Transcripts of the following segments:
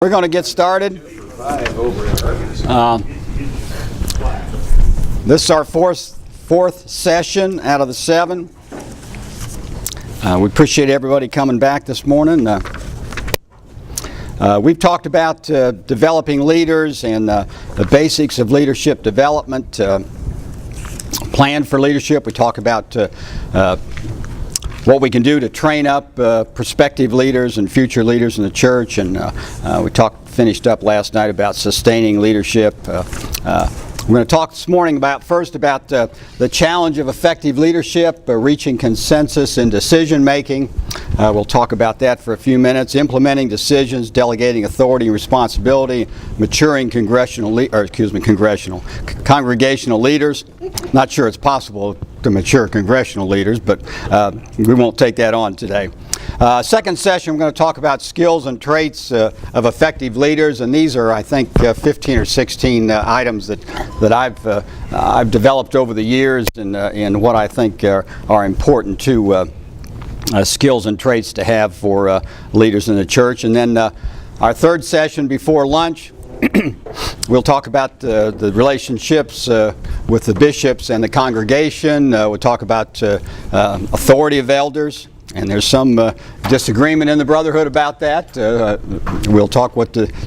We're going to get started. This is our fourth session out of the 7. We appreciate everybody coming back this morning. We've talked about developing leaders and the basics of leadership development, plan for leadership. We talk about what we can do to train up prospective leaders and future leaders in the church, and we finished up last night about sustaining leadership. We're going to talk this morning about the challenge of effective leadership, reaching consensus in decision making. We'll talk about that for a few minutes. Implementing decisions, delegating authority and responsibility, maturing congregational leaders. Not sure it's possible to mature congressional leaders, but we won't take that on today. Second session, we're going to talk about skills and traits of effective leaders, and these are, I think, 15 or 16 items that I've developed over the years, and what I think are important to skills and traits to have for leaders in the church. And then our third session before lunch, we'll talk about the relationships with the bishops and the congregation. We'll talk about authority of elders, and there's some disagreement in the brotherhood about that. We'll talk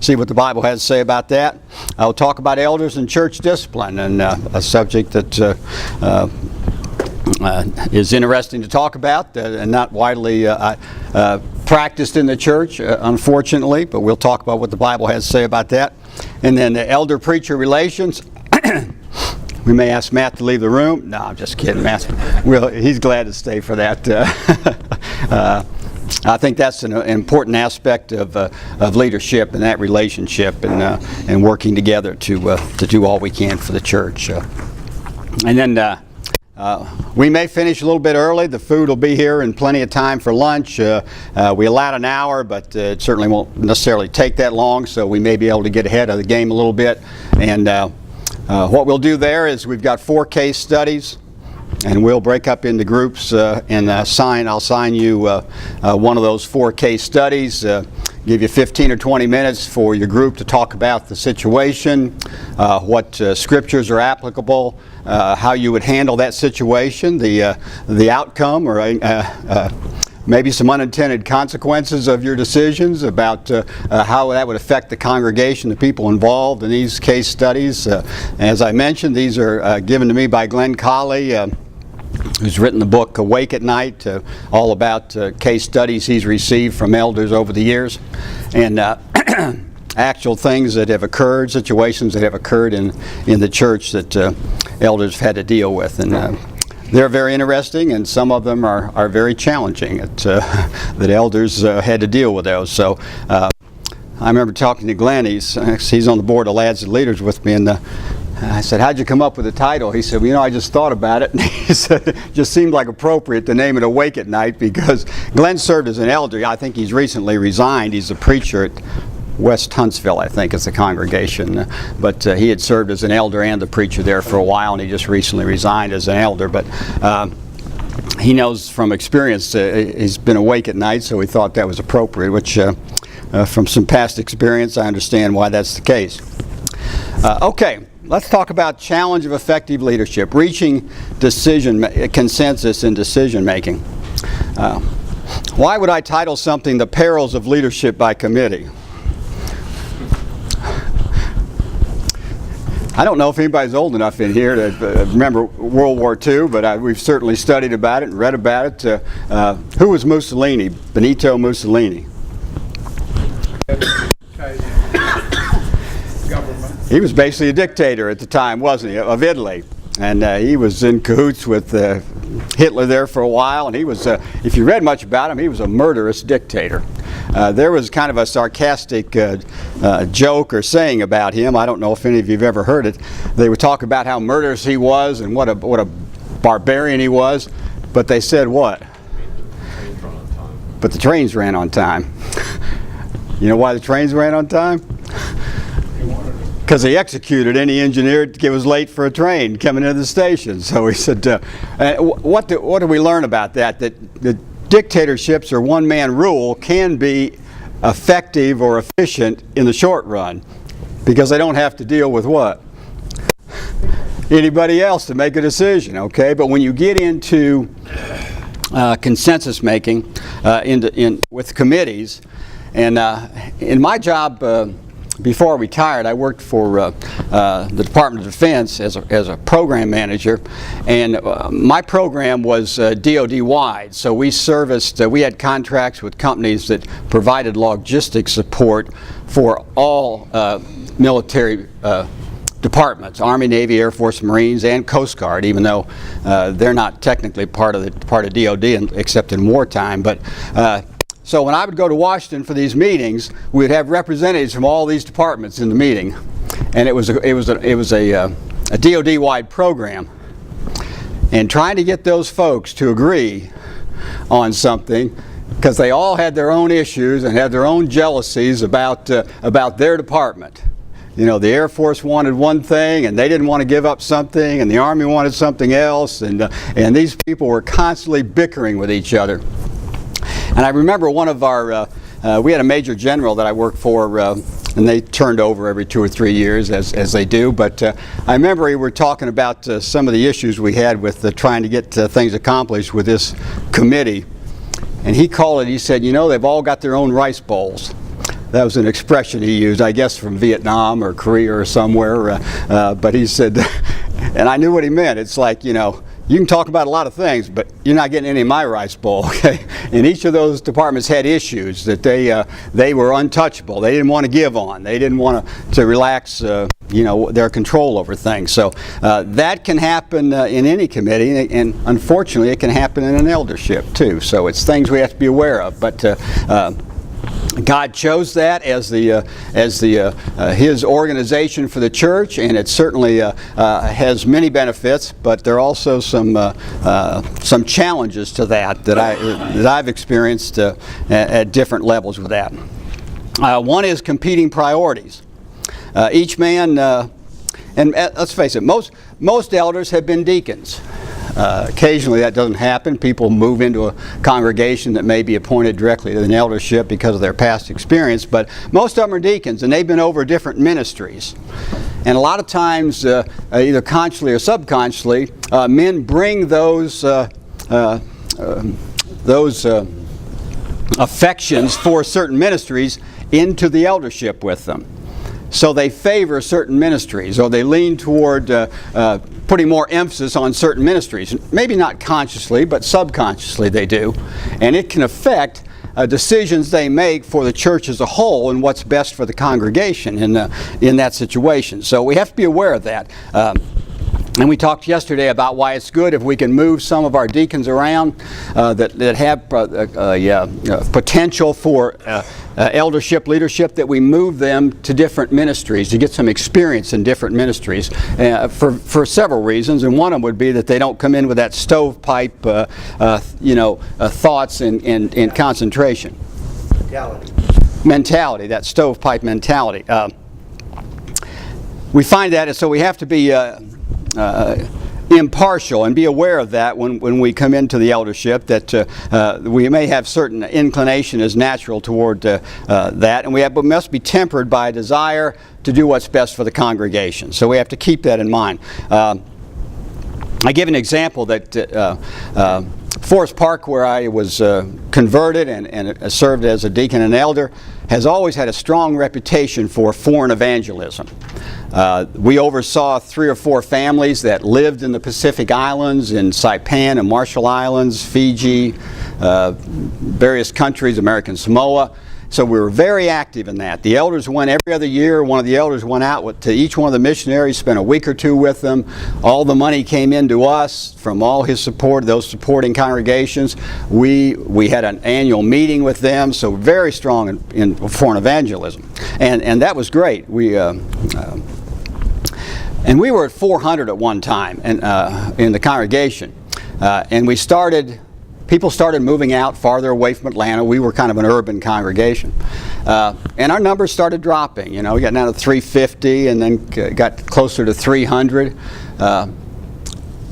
see what the Bible has to say about that. I'll talk about elders and church discipline, and a subject that is interesting to talk about and not widely practiced in the church, unfortunately, but we'll talk about what the Bible has to say about that. And then the elder-preacher relations. We may ask Matt to leave the room. No, I'm just kidding, Matt. He's glad to stay for that. I think that's an important aspect of leadership and that relationship, and working together to do all we can for the church. And then we may finish a little bit early. The food will be here and plenty of time for lunch. We allowed an hour, but it certainly won't necessarily take that long, so we may be able to get ahead of the game a little bit. And what we'll do there is we've got 4 case studies, and we'll break up into groups and I'll sign you one of those 4 case studies. Give you 15 or 20 minutes for your group to talk about the situation, what scriptures are applicable, how you would handle that situation, the outcome, or maybe some unintended consequences of your decisions, about how that would affect the congregation, the people involved in these case studies. As I mentioned, these are given to me by Glenn Colley, who's written the book Awake at Night, all about case studies he's received from elders over the years, and actual things that have occurred, situations that have occurred in the church that elders have had to deal with. And they're very interesting, and some of them are very challenging that elders had to deal with those. So I remember talking to Glenn. He's on the board of Lads and Leaders with me, and I said, "How'd you come up with the title?" He said, "Well, I just thought about it." And he said, "It just seemed like appropriate to name it Awake at Night," because Glenn served as an elder. I think he's recently resigned. He's a preacher at West Huntsville, I think, is the congregation. But he had served as an elder and the preacher there for a while, and he just recently resigned as an elder. But he knows from experience, he's been awake at night, so we thought that was appropriate, which from some past experience, I understand why that's the case. Okay. Let's talk about challenge of effective leadership, reaching consensus in decision making. Why would I title something "The Perils of Leadership by Committee"? I don't know if anybody's old enough in here to remember World War II, but we've certainly studied about it and read about it. Who was Mussolini? Benito Mussolini. He was basically a dictator at the time, wasn't he, of Italy? And he was in cahoots with Hitler there for a while, and he was, if you read much about him, he was a murderous dictator. There was kind of a sarcastic joke or saying about him. I don't know if any of you have ever heard it. They would talk about how murderous he was and what a barbarian he was, but they said what? But the trains ran on time. You know why the trains ran on time? Because he executed any engineer that was late for a train coming into the station. So he said, what do we learn about that? That dictatorships or one-man rule can be effective or efficient in the short run, because they don't have to deal with what? Anybody else to make a decision, okay? But when you get into consensus making with committees, and in my job before I retired, I worked for the Department of Defense as a program manager, and my program was DoD-wide. So we serviced, we had contracts with companies that provided logistics support for all military departments: Army, Navy, Air Force, Marines, and Coast Guard, even though they're not technically part of DoD except in wartime. But so when I would go to Washington for these meetings, we'd have representatives from all these departments in the meeting, and it was a DoD-wide program. And trying to get those folks to agree on something, because they all had their own issues and had their own jealousies about their department. You know, the Air Force wanted one thing, and they didn't want to give up something, and the Army wanted something else, and these people were constantly bickering with each other. And I remember one of our, we had a major general that I worked for, and they turned over every 2 or 3 years, as they do. But I remember we were talking about some of the issues we had with trying to get things accomplished with this committee. And he called it, he said, you know, they've all got their own rice bowls. That was an expression he used, I guess from Vietnam or Korea or somewhere. But he said, and I knew what he meant. It's like, you know, you can talk about a lot of things, but you're not getting any of my rice bowl, okay? And each of those departments had issues that they were untouchable. They didn't want to give on. They didn't want to relax, you know, their control over things. So that can happen in any committee, and unfortunately, it can happen in an eldership too. So it's things we have to be aware of. But God chose that as His organization for the church, and it certainly has many benefits. But there are also some challenges to that I've experienced at different levels with that. One is competing priorities. Each man, and let's face it, most elders have been deacons. Occasionally that doesn't happen. People move into a congregation that may be appointed directly to an eldership because of their past experience, but most of them are deacons, and they've been over different ministries. And a lot of times, either consciously or subconsciously, men bring those affections for certain ministries into the eldership with them. So they favor certain ministries, or they lean toward putting more emphasis on certain ministries. Maybe not consciously, but subconsciously they do. And it can affect decisions they make for the church as a whole and what's best for the congregation in that situation. So we have to be aware of that. And we talked yesterday about why it's good if we can move some of our deacons around that have potential for eldership leadership, that we move them to different ministries to get some experience in different ministries for several reasons. And one of them would be that they don't come in with that stovepipe thoughts and concentration. Mentality, that stovepipe mentality. We find that, and so we have to be impartial and be aware of that when we come into the eldership, that we may have certain inclination as natural toward that, and we must be tempered by a desire to do what's best for the congregation. So we have to keep that in mind. I give an example that Forest Park, where I was converted and served as a deacon and elder, has always had a strong reputation for foreign evangelism. We oversaw 3 or 4 families that lived in the Pacific Islands, in Saipan and Marshall Islands, Fiji, various countries, American Samoa. So we were very active in that. The elders went every other year. One of the elders went out to each one of the missionaries, spent a week or 2 with them. All the money came into us from all his support, those supporting congregations. We had an annual meeting with them, so very strong in foreign evangelism. And that was great. And we were at 400 at one time in the congregation. And people started moving out farther away from Atlanta. We were kind of an urban congregation. And our numbers started dropping. You know, we got down to 350 and then got closer to 300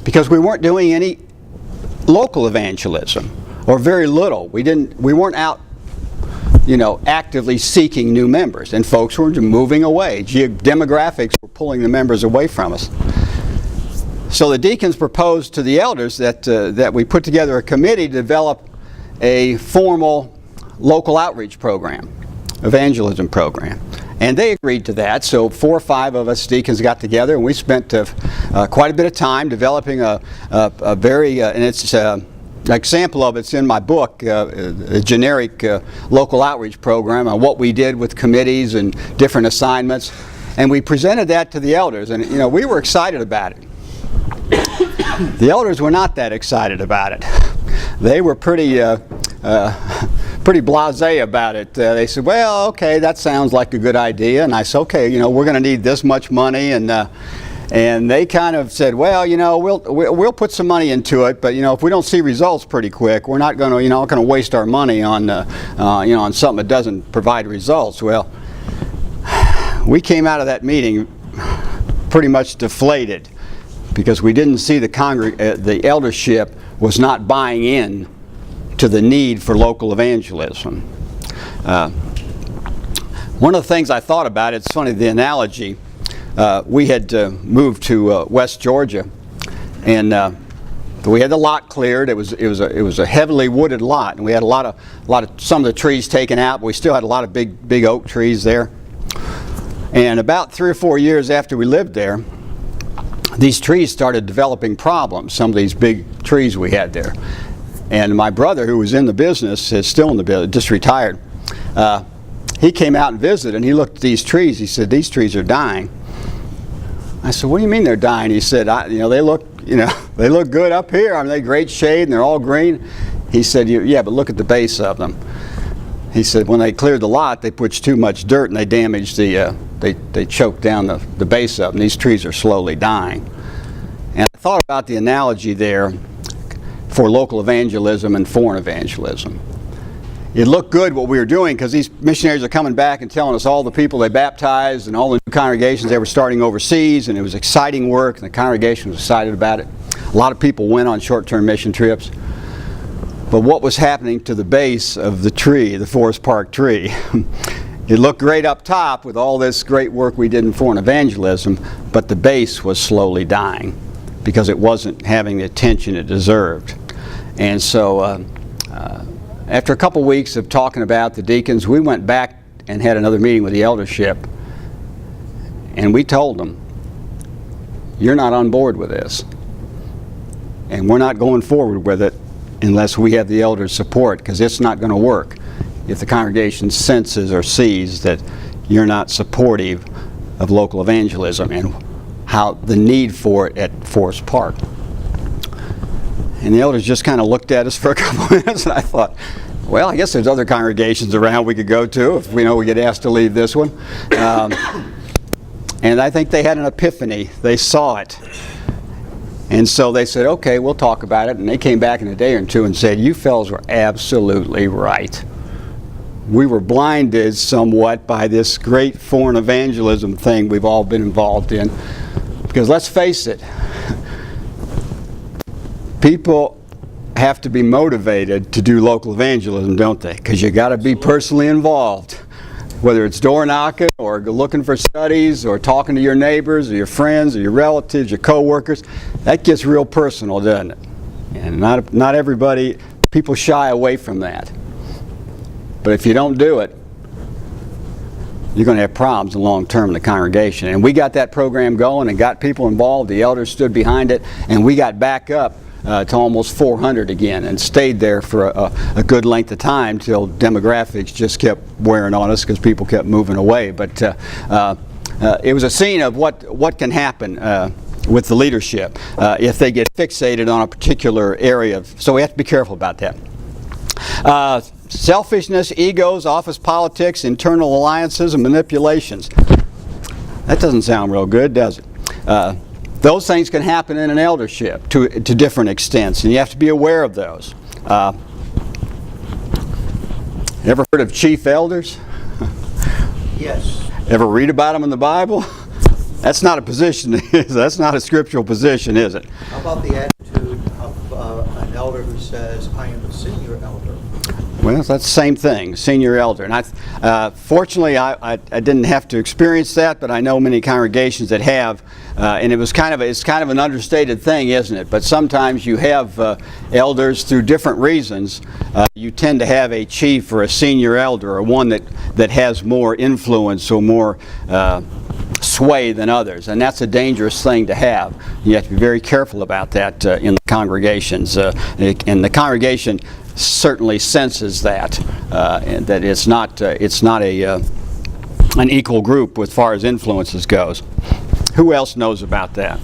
because we weren't doing any local evangelism, or very little. We weren't out actively seeking new members, and folks were moving away. Demographics were pulling the members away from us. So the deacons proposed to the elders that we put together a committee to develop a formal local outreach program, evangelism program. And they agreed to that. So 4 or 5 of us deacons got together, and we spent quite a bit of time developing a very, and it's an example of it's in my book, a generic local outreach program on what we did with committees and different assignments. And we presented that to the elders, and we were excited about it. The elders were not that excited about it. They were pretty blasé about it. They said, well, okay, that sounds like a good idea. And I said, okay, we're going to need this much money. And they kind of said, well, we'll put some money into it, but if we don't see results pretty quick, we're not going to waste our money on on something that doesn't provide results. Well, we came out of that meeting pretty much deflated, because we didn't see the eldership was not buying in to the need for local evangelism. One of the things I thought about, it's funny, the analogy, we had moved to West Georgia, and we had the lot cleared. It was a heavily wooded lot, and we had a lot of some of the trees taken out, but we still had a lot of big oak trees there. And about 3 or 4 years after we lived there, these trees started developing problems, some of these big trees we had there. And my brother, who was in the business, is still in the business, just retired, he came out and visited, and he looked at these trees. He said, these trees are dying. I said, what do you mean they're dying? He said, they look good up here. I mean, they're great shade, and they're all green. He said, yeah, but look at the base of them. He said, when they cleared the lot, they put too much dirt, and they damaged they choked down the base of them. These trees are slowly dying. And I thought about the analogy there for local evangelism and foreign evangelism. It looked good what we were doing, because these missionaries are coming back and telling us all the people they baptized and all the new congregations they were starting overseas, and it was exciting work, and the congregation was excited about it. A lot of people went on short-term mission trips. But what was happening to the base of the tree, the Forest Park tree? It looked great up top with all this great work we did in foreign evangelism, but the base was slowly dying because it wasn't having the attention it deserved. And so after a couple weeks of talking about the deacons, we went back and had another meeting with the eldership, and we told them, you're not on board with this, and we're not going forward with it unless we have the elders' support, because it's not going to work if the congregation senses or sees that you're not supportive of local evangelism and how the need for it at Forest Park. And the elders just kind of looked at us for a couple of minutes, and I thought, well, I guess there's other congregations around we could go to if we get asked to leave this one. And I think they had an epiphany. They saw it. And so they said, okay, we'll talk about it. And they came back in a day or two and said, you fellows were absolutely right. We were blinded somewhat by this great foreign evangelism thing we've all been involved in. Because let's face it, people have to be motivated to do local evangelism, don't they? Because you got to be personally involved. Whether it's door knocking or looking for studies or talking to your neighbors or your friends or your relatives, your co-workers, that gets real personal, doesn't it? And not everybody, people shy away from that. But if you don't do it, you're going to have problems in long term in the congregation. And we got that program going and got people involved. The elders stood behind it, and we got back up to almost 400 again, and stayed there for a good length of time till demographics just kept wearing on us because people kept moving away. But it was a scene of what can happen with the leadership if they get fixated on a particular area. So we have to be careful about that. Selfishness, egos, office politics, internal alliances, and manipulations. That doesn't sound real good, does it? Those things can happen in an eldership to different extents, and you have to be aware of those. Ever heard of chief elders? Yes. Ever read about them in the Bible? That's not a position. That's not a scriptural position, is it? How about the attitude of an elder who says, I am a senior elder? Well, that's the same thing, senior elder. And fortunately, I didn't have to experience that, but I know many congregations that have. And it's kind of an understated thing, isn't it? But sometimes you have elders through different reasons. You tend to have a chief or a senior elder, or one that has more influence or more sway than others, and that's a dangerous thing to have. You have to be very careful about that in the congregations, and the congregation certainly senses that, and that it's not an equal group as far as influences goes. Who else knows about that?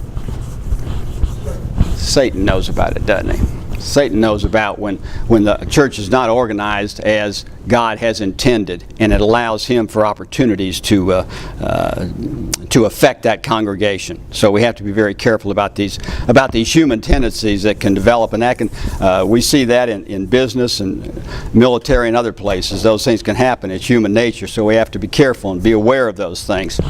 Satan knows about it, doesn't he? Satan knows about when the church is not organized as God has intended, and it allows him for opportunities to affect that congregation. So we have to be very careful about these human tendencies that can develop, and that can we see that in business and military and other places. Those things can happen. It's human nature, so we have to be careful and be aware of those things.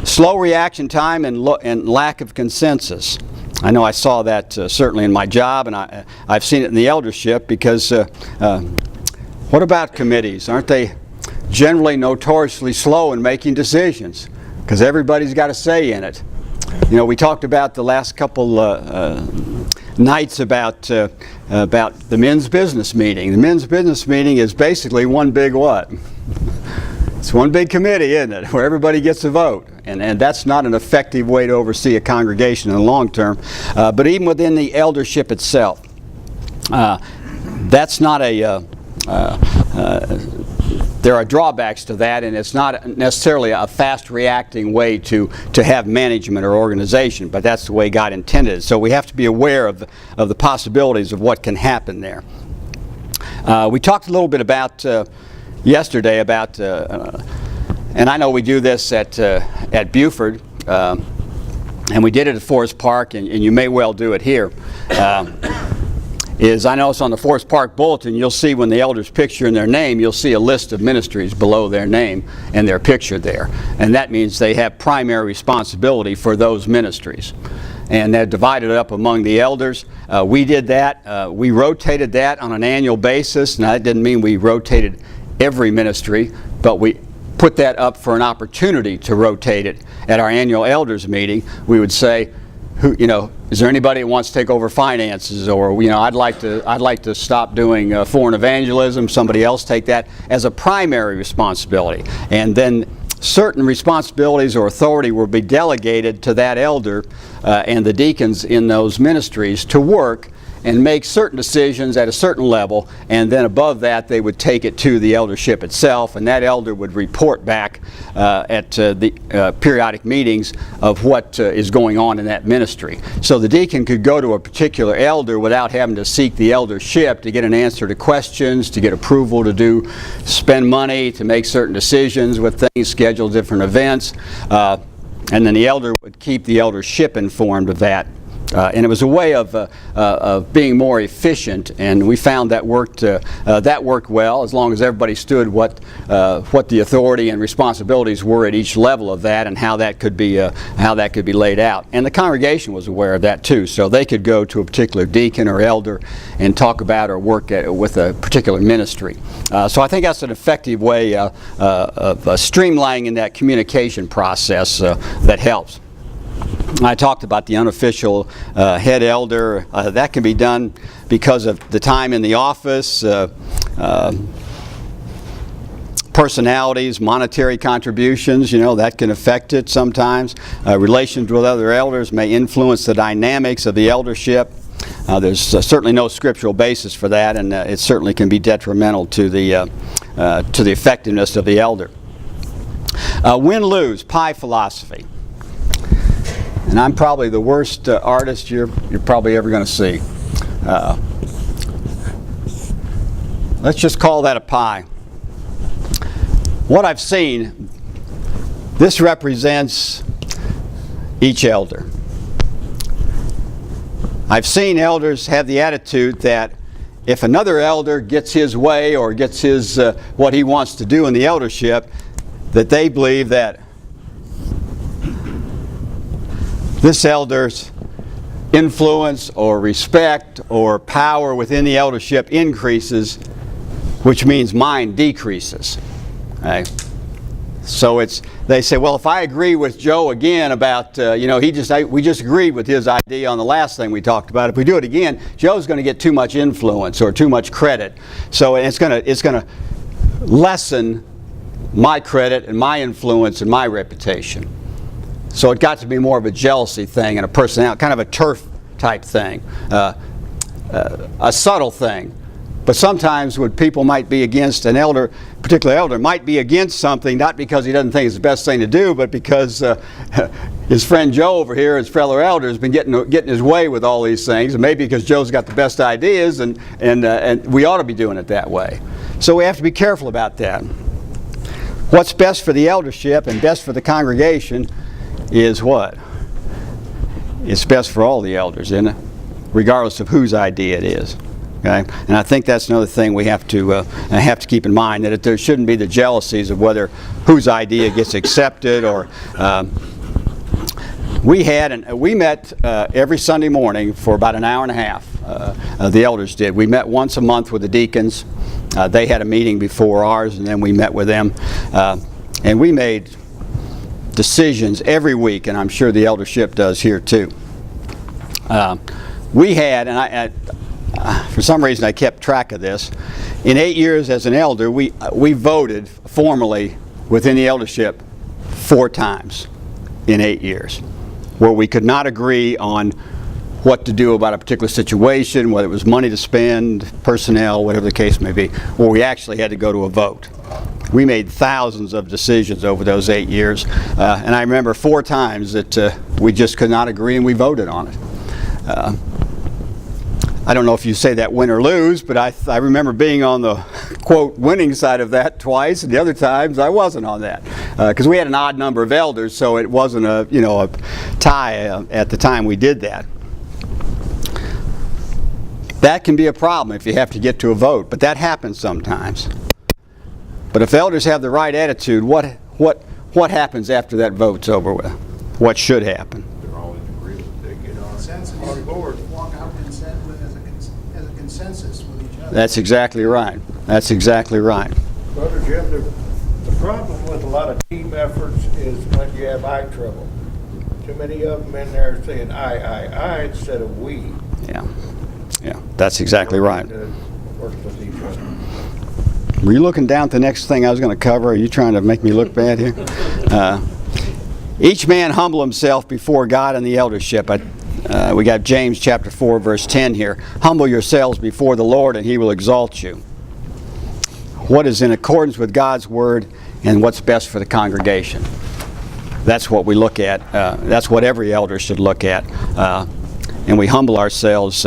Slow reaction time and lack of consensus. I know I saw that certainly in my job, and I've seen it in the eldership, because what about committees? Aren't they generally notoriously slow in making decisions? Because everybody's got a say in it. You know, we talked about the last couple nights about the men's business meeting. The men's business meeting is basically one big what? It's one big committee, isn't it, where everybody gets a vote. And that's not an effective way to oversee a congregation in the long term. But even within the eldership itself, that's not there are drawbacks to that, and it's not necessarily a fast-reacting way to have management or organization, but that's the way God intended it. So we have to be aware of the possibilities of what can happen there. We talked a little bit about yesterday about, and I know we do this at Buford, and we did it at Forest Park, and you may well do it here. I know it's on the Forest Park Bulletin. You'll see when the elders picture in their name, you'll see a list of ministries below their name and their picture there. And that means they have primary responsibility for those ministries. And they're divided up among the elders. We did that. We rotated that on an annual basis. Now, that didn't mean we rotated every ministry, but we put that up for an opportunity to rotate it. At our annual elders meeting, we would say, is there anybody that wants to take over finances, or I'd like to stop doing foreign evangelism. Somebody else take that as a primary responsibility, and then certain responsibilities or authority will be delegated to that elder and the deacons in those ministries to work and make certain decisions at a certain level, and then above that they would take it to the eldership itself, and that elder would report back at the periodic meetings of what is going on in that ministry. So the deacon could go to a particular elder without having to seek the eldership to get an answer to questions, to get approval to spend money, to make certain decisions with things, schedule different events, and then the elder would keep the eldership informed of that. And it was a way of being more efficient, and we found that worked well, as long as everybody stood what the authority and responsibilities were at each level of that, and how that could be laid out. And the congregation was aware of that too, so they could go to a particular deacon or elder and talk about or work with a particular ministry. So I think that's an effective way of streamlining that communication process that helps. I talked about the unofficial head elder. That can be done because of the time in the office, personalities, monetary contributions, that can affect it sometimes. Relations with other elders may influence the dynamics of the eldership. There's certainly no scriptural basis for that, and it certainly can be detrimental to the effectiveness of the elder. Win-lose, pie philosophy. And I'm probably the worst artist you're probably ever going to see. Let's just call that a pie. What I've seen, this represents each elder. I've seen elders have the attitude that if another elder gets his way or gets his what he wants to do in the eldership, that they believe that this elder's influence or respect or power within the eldership increases which means mine decreases. Okay? So they say, well, if I agree with Joe again about, we just agreed with his idea on the last thing we talked about. If we do it again, Joe's going to get too much influence or too much credit. So it's going to lessen my credit and my influence and my reputation. So it got to be more of a jealousy thing and a personality, kind of a turf type thing, a subtle thing. But sometimes when people might be against an elder, particular elder, might be against something, not because he doesn't think it's the best thing to do, but because his friend Joe over here, his fellow elder, has been getting his way with all these things, and maybe because Joe's got the best ideas, and we ought to be doing it that way. So we have to be careful about that. What's best for the eldership and best for the congregation is what? It's best for all the elders, isn't it? Regardless of whose idea it is. Okay? And I think that's another thing we have to keep in mind, that there shouldn't be the jealousies of whether whose idea gets accepted or. We met every Sunday morning for about an hour and a half. The elders did. We met once a month with the deacons. They had a meeting before ours, and then we met with them, and we made decisions every week, and I'm sure the eldership does here too. We had, and for some reason I kept track of this, in 8 years as an elder, we voted formally within the eldership 4 times in 8 years, where we could not agree on what to do about a particular situation, whether it was money to spend, personnel, whatever the case may be, where we actually had to go to a vote. We made thousands of decisions over those 8 years, and I remember 4 times that we just could not agree and we voted on it. I don't know if you say that win or lose, but I remember being on the, quote, winning side of that twice, and the other times I wasn't on that. Because we had an odd number of elders, so it wasn't a tie at the time we did that. That can be a problem if you have to get to a vote, but that happens sometimes. But if elders have the right attitude, what happens after that vote's over with? What should happen? They're all in agreement. They get on the board. Walk out as a consensus with each other. That's exactly right. That's exactly right. Brother Jim, the problem with a lot of team efforts is when you have eye trouble. Too many of them in there saying I instead of we. Yeah, that's exactly right. Work with each other. Were you looking down at the next thing I was going to cover? Are you trying to make me look bad here? Each man humble himself before God and the eldership. We got James chapter 4, verse 10 here. Humble yourselves before the Lord, and He will exalt you. What is in accordance with God's word and what's best for the congregation? That's what we look at. That's what every elder should look at. And we humble ourselves.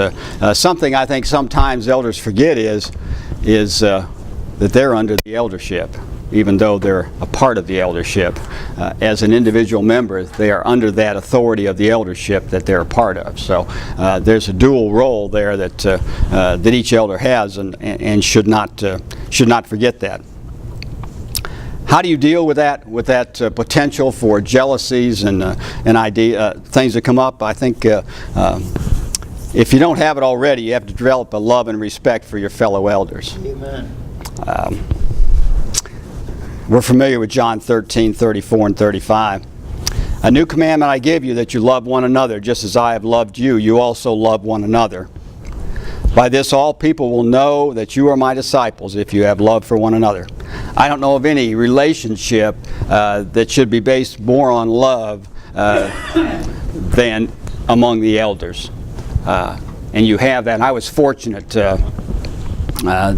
Something I think sometimes elders forget is that they're under the eldership, even though they're a part of the eldership. As an individual member, they are under that authority of the eldership that they're a part of. So there's a dual role there that each elder has, and should not forget that. How do you deal with that potential for jealousies and things that come up? I think if you don't have it already, you have to develop a love and respect for your fellow elders. Amen. We're familiar with John 13:34 and 35. A new commandment I give you, that you love one another, just as I have loved you. You also love one another. By this all people will know that you are my disciples, if you have love for one another. I don't know of any relationship that should be based more on love than among the elders. And you have that. And I was fortunate. I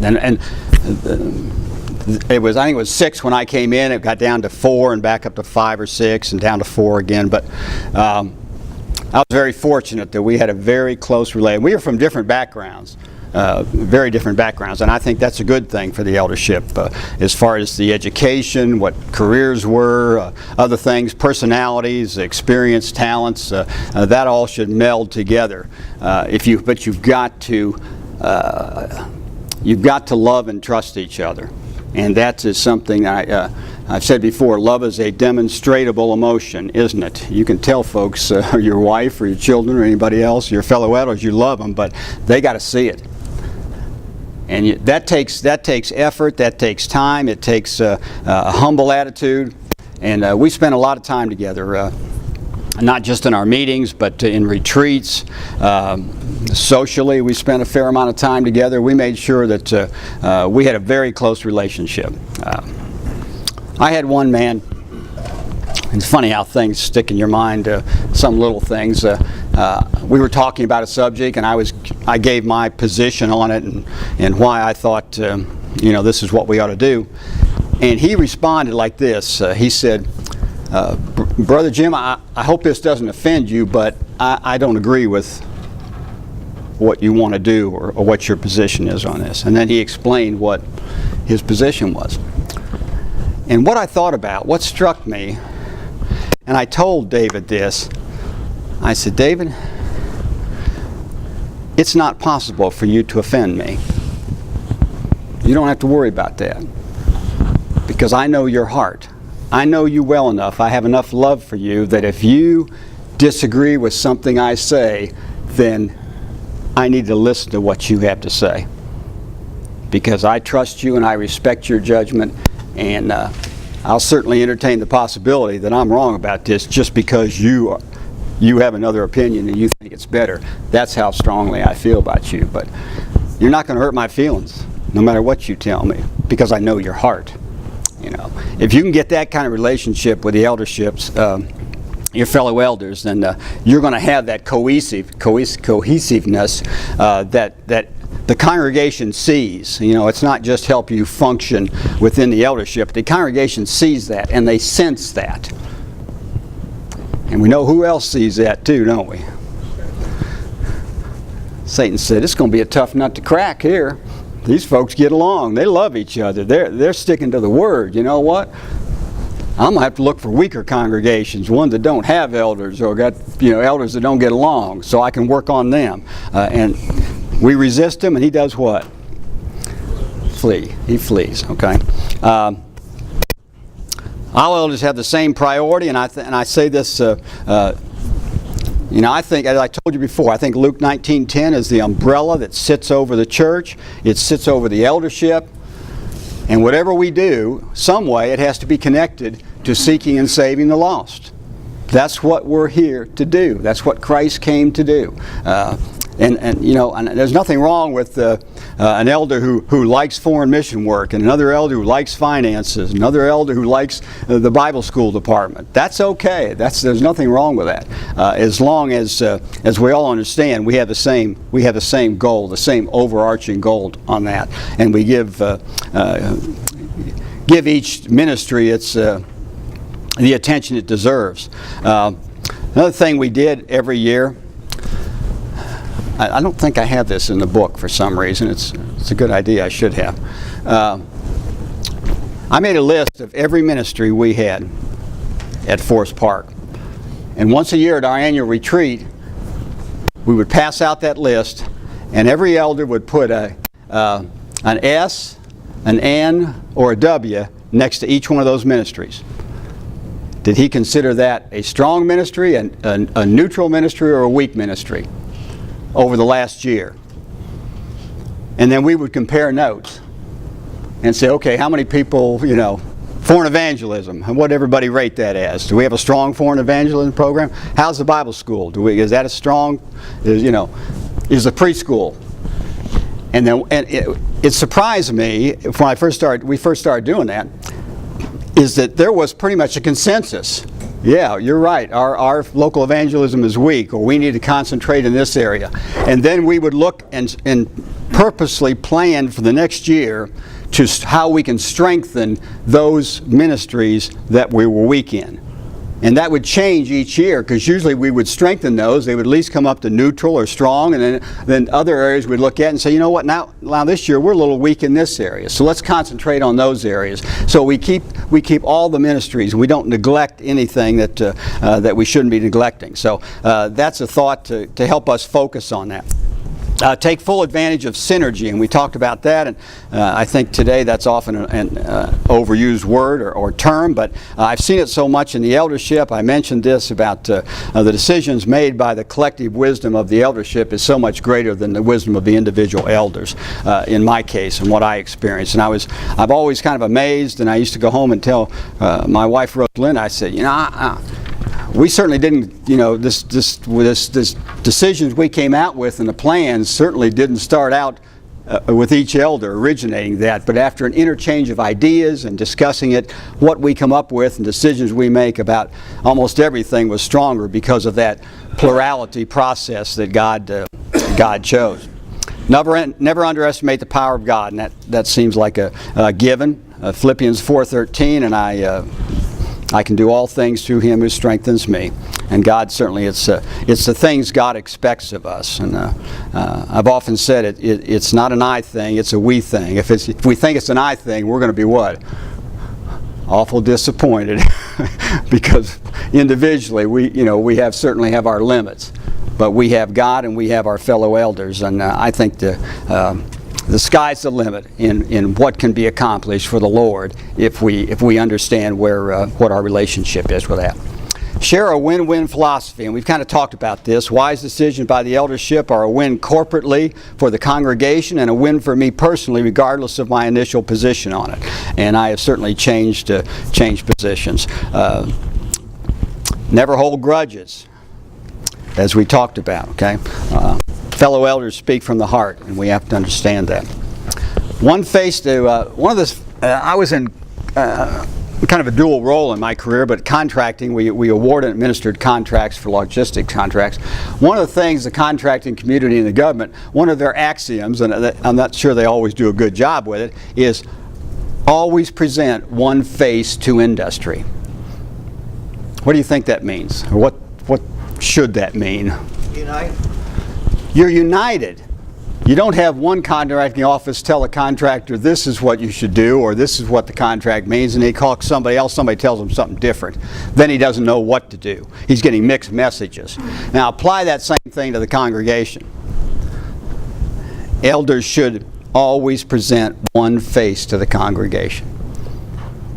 think it was 6 when I came in. It got down to 4 and back up to 5 or 6 and down to 4 again. But I was very fortunate that we had a very close relation. We were from different backgrounds, very different backgrounds, and I think that's a good thing for the eldership as far as the education, what careers were, other things, personalities, experience, talents. That all should meld together. But you've got to love and trust each other. And that is something I've said before, love is a demonstratable emotion, isn't it? You can tell folks, your wife or your children or anybody else, your fellow elders, you love them, but they got to see it. And that takes effort, that takes time, it takes a humble attitude. And we spent a lot of time together, not just in our meetings, but in retreats. Socially, we spent a fair amount of time together. We made sure that we had a very close relationship. I had one man. It's funny how things stick in your mind, some little things. We were talking about a subject, and I gave my position on it and why I thought, this is what we ought to do. And he responded like this. He said, Brother Jim, I hope this doesn't offend you, but I don't agree with what you want to do or what your position is on this. And then he explained what his position was. And what I thought about, what struck me, and I told David this, I said, David, it's not possible for you to offend me. You don't have to worry about that. Because I know your heart. I know you well enough. I have enough love for you that if you disagree with something I say, then I need to listen to what you have to say. Because I trust you and I respect your judgment, and I'll certainly entertain the possibility that I'm wrong about this just because you have another opinion and you think it's better. That's how strongly I feel about you. But you're not going to hurt my feelings, no matter what you tell me, because I know your heart. If you can get that kind of relationship with the elderships, your fellow elders, then you're going to have that cohesiveness that the congregation sees. It's not just help you function within the eldership. The congregation sees that, and they sense that. And we know who else sees that too, don't we? Satan said, it's going to be a tough nut to crack here. These folks get along. They love each other. They're sticking to the Word. You know what? I'm going to have to look for weaker congregations, ones that don't have elders or got elders that don't get along, so I can work on them. And we resist him, and he does what? Flee. He flees. Okay. All elders have the same priority, and I say this. I think, as I told you before, I think Luke 19:10 is the umbrella that sits over the church. It sits over the eldership. And whatever we do, some way it has to be connected to seeking and saving the lost. That's what we're here to do. That's what Christ came to do. And there's nothing wrong with an elder who likes foreign mission work, and another elder who likes finances, another elder who likes the Bible school department. That's okay. There's nothing wrong with that, as long as we all understand we have the same goal, the same overarching goal on that, and we give each ministry its the attention it deserves. Another thing we did every year. I don't think I have this in the book for some reason. It's a good idea. I should have. I made a list of every ministry we had at Forest Park. And once a year at our annual retreat, we would pass out that list, and every elder would put an S, an N, or a W next to each one of those ministries. Did he consider that a strong ministry, a neutral ministry, or a weak ministry over the last year? And then we would compare notes and say, okay, how many people, foreign evangelism, and what everybody rate that as? Do we have a strong foreign evangelism program? How's the Bible school? Is that a strong, is the preschool? And then it surprised me when we first started doing that, is that there was pretty much a consensus. Yeah, you're right. Our local evangelism is weak, or we need to concentrate in this area. And then we would look and purposely plan for the next year to how we can strengthen those ministries that we were weak in. And that would change each year, because usually we would strengthen those. They would at least come up to neutral or strong, and then other areas we'd look at and say, you know what, now this year we're a little weak in this area, so let's concentrate on those areas. So we keep all the ministries. We don't neglect anything that we shouldn't be neglecting. So that's a thought to help us focus on that. Take full advantage of synergy, and we talked about that, and I think today that's often an overused word or term, but I've seen it so much in the eldership. I mentioned this about the decisions made by the collective wisdom of the eldership is so much greater than the wisdom of the individual elders, in my case, and what I experienced. And I've always kind of amazed, and I used to go home and tell my wife, Rosalind, I said, we certainly didn't, this decisions we came out with and the plans certainly didn't start out with each elder originating that, but after an interchange of ideas and discussing it, what we come up with and decisions we make about almost everything was stronger because of that plurality process that God chose. Never underestimate the power of God, and that seems like a given. Philippians 4:13, and I can do all things through Him who strengthens me. And God certainly, it's the things God expects of us. And I've often said it's not an I thing, it's a we thing. If we think it's an I thing, we're going to be what? Awful disappointed, because individually we certainly have our limits, but we have God and we have our fellow elders, and I think the sky's the limit in what can be accomplished for the Lord if we understand what our relationship is with that. Share a win-win philosophy, and we've kind of talked about this. Wise decisions by the eldership are a win corporately for the congregation and a win for me personally, regardless of my initial position on it. And I have certainly changed positions. Never hold grudges, as we talked about. Okay. Fellow elders speak from the heart, and we have to understand that. I was in kind of a dual role in my career, but contracting, we award and administered contracts for logistics contracts. One of the things the contracting community and the government, one of their axioms, and I'm not sure they always do a good job with it, is always present one face to industry. What do you think that means? Or what should that mean? Unite. You're united. You don't have one contracting office tell a contractor this is what you should do or this is what the contract means, and he calls somebody else, somebody tells him something different. Then he doesn't know what to do. He's getting mixed messages. Now apply that same thing to the congregation. Elders should always present one face to the congregation.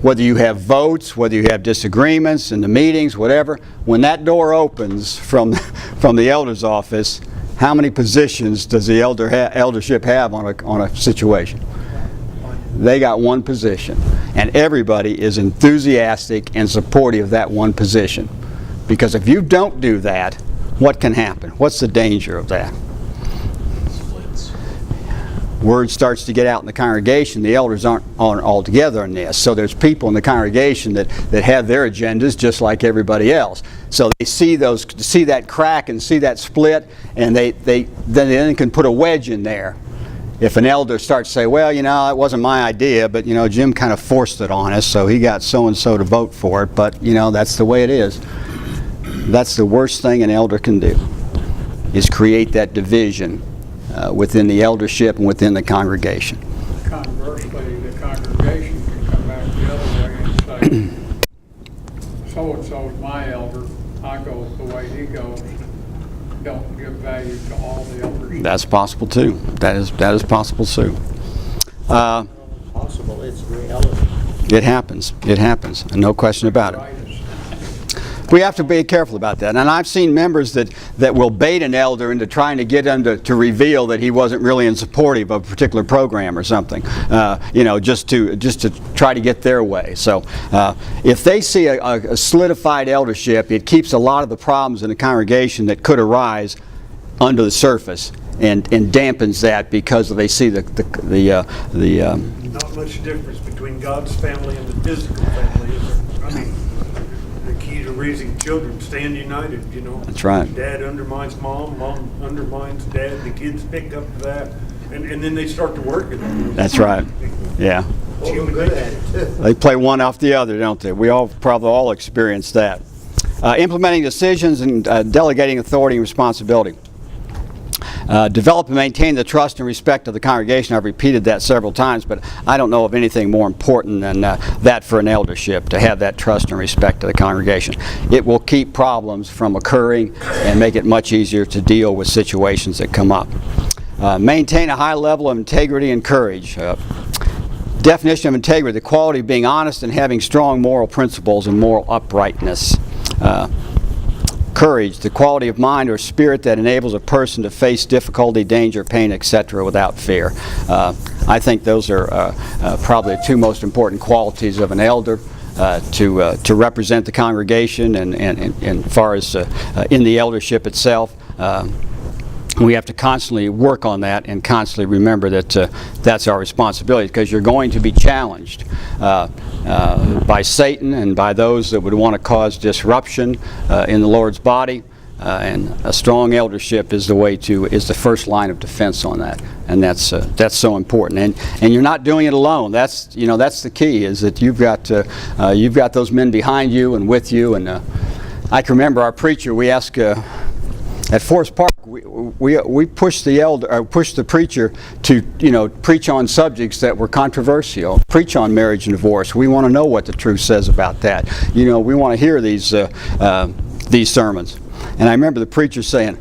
Whether you have votes, whether you have disagreements in the meetings, whatever, when that door opens from the elder's office, how many positions does the eldership have on a situation? They got one position, and everybody is enthusiastic and supportive of that one position. Because if you don't do that, what can happen? What's the danger of that? Word starts to get out in the congregation. The elders aren't all together in this. So there's people in the congregation that have their agendas just like everybody else. So they see that crack and see that split, and they then can put a wedge in there. If an elder starts to say, well, it wasn't my idea, but Jim kind of forced it on us, so he got so-and-so to vote for it, but that's the way it is. That's the worst thing an elder can do, is create that division within the eldership and within the congregation. Conversely, the congregation can come back the other way and say, so-and-so's my elder, I go the way he goes, don't give value to all the elders. That's possible too. That is possible too. Possible, it's reality. It happens, and no question about it. We have to be careful about that. And I've seen members that will bait an elder into trying to get him to reveal that he wasn't really in supportive of a particular program or something, just to try to get their way. So if they see a solidified eldership, it keeps a lot of the problems in the congregation that could arise under the surface and dampens that because they see the Not much difference between God's family and the physical family, is there? I mean, the key to raising children, stand united, That's right. Dad undermines mom, mom undermines dad, the kids pick up that, and then they start to work it. That's right. Yeah. Well, we're good at it too. They play one off the other, don't they? We probably all experience that. Implementing decisions and delegating authority and responsibility. Develop and maintain the trust and respect of the congregation. I've repeated that several times, but I don't know of anything more important than that for an eldership, to have that trust and respect of the congregation. It will keep problems from occurring and make it much easier to deal with situations that come up. Maintain a high level of integrity and courage. Definition of integrity: the quality of being honest and having strong moral principles and moral uprightness. Courage: the quality of mind or spirit that enables a person to face difficulty, danger, pain, etc. without fear. I think those are probably the two most important qualities of an elder. To represent the congregation and as far as in the eldership itself. We have to constantly work on that and constantly remember that that's our responsibility, because you're going to be challenged by Satan and by those that would want to cause disruption in the Lord's body. And a strong eldership is the first line of defense on that, and that's so important. And you're not doing it alone. That's the key, is that you've got those men behind you and with you. And I can remember our preacher. We asked at Forest Park. We pushed the preacher to preach on subjects that were controversial. Preach on marriage and divorce. We want to know what the truth says about that. We want to hear these sermons. And I remember the preacher saying,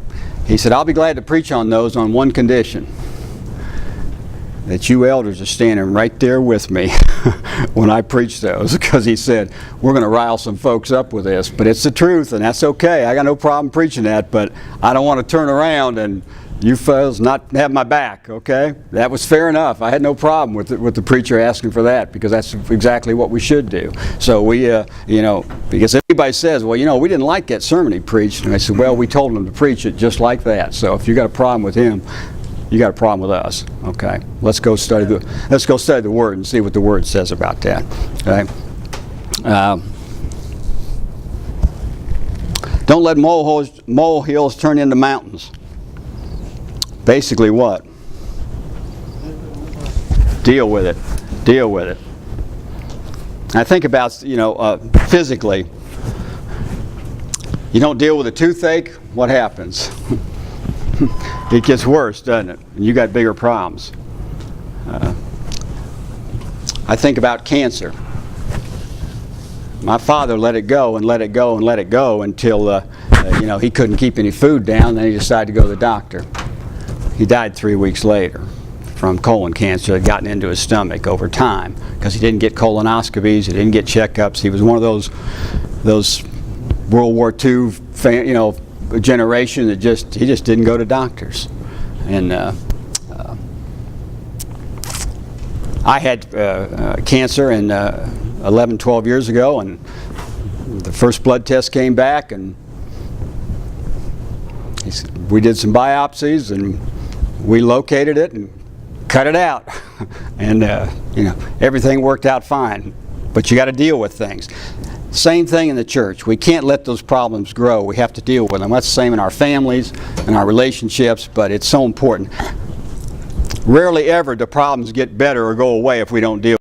he said, "I'll be glad to preach on those on one condition: that you elders are standing right there with me when I preach those," because he said, "We're going to rile some folks up with this, but it's the truth, and that's okay. I got no problem preaching that, but I don't want to turn around and you fellas not have my back." Okay, that was fair enough. I had no problem with the preacher asking for that, because that's exactly what we should do. So we, because everybody says, "Well, we didn't like that sermon he preached," and I said, "Well, we told him to preach it just like that. So if you got a problem with him, you got a problem with us." Okay, let's go study the Word and see what the Word says about that. Okay. Don't let molehills turn into mountains. Basically what? Deal with it. Deal with it. I think about, physically. You don't deal with a toothache, what happens? It gets worse, doesn't it? And you got bigger problems. I think about cancer. My father let it go and let it go and let it go until he couldn't keep any food down. Then he decided to go to the doctor. He died 3 weeks later from colon cancer that had gotten into his stomach over time, because he didn't get colonoscopies, he didn't get checkups. He was one of those World War II generation that he just didn't go to doctors. And I had cancer 12 years ago, and the first blood test came back, and we did some biopsies, and we located it and cut it out. And everything worked out fine. But you got to deal with things. Same thing in the church. We can't let those problems grow. We have to deal with them. That's the same in our families and our relationships, but it's so important. Rarely ever do problems get better or go away if we don't deal